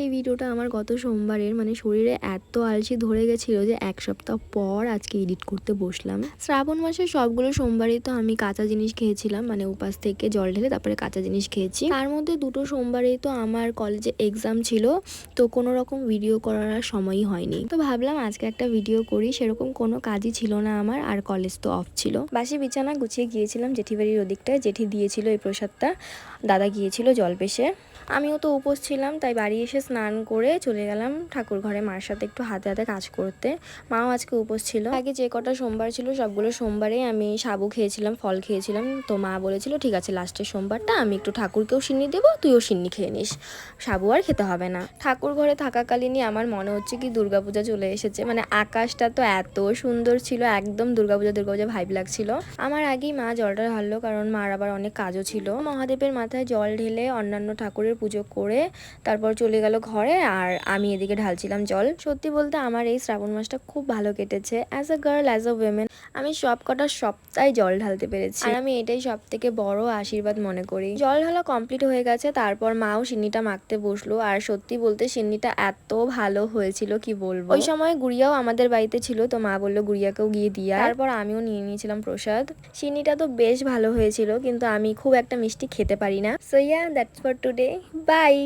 এই ভিডিওটা আমার গত সোমবারের, মানে শরীরে এত আলসি ধরে গেছিলো যে এক সপ্তাহ পর আজকে এডিট করতে বসলাম। শ্রাবণ মাসের সবগুলো সোমবারই তো আমি কাঁচা জিনিস খেয়েছিলাম, মানে উপাস থেকে জল ঢেলে তারপরে কাঁচা জিনিস খেয়েছি। তার মধ্যে দুটো সোমবারেই তো আমার কলেজে এক্সাম ছিল, তো কোনো রকম ভিডিও করার সময়ই হয়নি। তো ভাবলাম আজকে একটা ভিডিও করি, সেরকম কোনো কাজই ছিল না আমার, আর কলেজ তো অফ ছিল। বাসি বিছানা গুছিয়ে গিয়েছিলাম জেঠি বাড়ির ওদিকটায়। জেঠি দিয়েছিল এই প্রসাদটা, দাদা গিয়েছিল জল পেশে। আমিও তো উপোস ছিলাম, তাই বাড়ি এসে স্নান করে চলে গেলাম ঠাকুর ঘরে মার সাথে একটু হাতে হাতে কাজ করতে। মাও আজকে উপোস ছিল। আগে যে কটা সোমবার ছিল সবগুলো সোমবারে আমি সাবু খেয়েছিলাম, ফল খেয়েছিলাম। তো মা বলেছিল ঠিক আছে লাস্টের সোমবারটা আমি একটু ঠাকুরকেও সিন্নি দেবো, তুইও সিন্নি খেয়ে নিস, সাবু আর খেতে হবে না। ঠাকুর ঘরে থাকাকালীনই আমার মনে হচ্ছে কি দুর্গাপূজা চলে এসেছে। মানে আকাশটা তো এত সুন্দর ছিল, একদম দুর্গাপূজা ভাইব লাগছিল। আমার আগেই মা জলটা ঢাললো, কারণ মার আবার অনেক কাজও ছিল। মহাদেবের মাথায় জল ঢেলে অন্যান্য ঠাকুরের পুজো করে তারপর চলে গেল ঘরে, আর আমি এদিকে ঢালছিলাম জল। সত্যি বলতে আমার এই শ্রাবণ মাসটা খুব ভালো কেটেছে। As a girl, as a women আমি সব কটা সপ্তাহে জল ঢালতে পেরেছি, আর আমি এটাই সব থেকে বড় আশীর্বাদ মনে করি। জল ঢালা কমপ্লিট হয়ে গেছে, তারপর মাও সিন্নিটা মাখতে বসলো। আর সত্যি বলতে সিন্নিটা এত ভালো হয়েছিল কি বলবো। ওই সময় গুড়িয়াও আমাদের বাড়িতে ছিল, তো মা বললো গুড়িয়াকেও গিয়ে দিয়া। তারপর আমিও নিয়ে নিয়েছিলাম প্রসাদ। সিন্নিটা তো বেশ ভালো হয়েছিল, কিন্তু আমি খুব একটা মিষ্টি খেতে পারি না। So yeah, that's for today, by.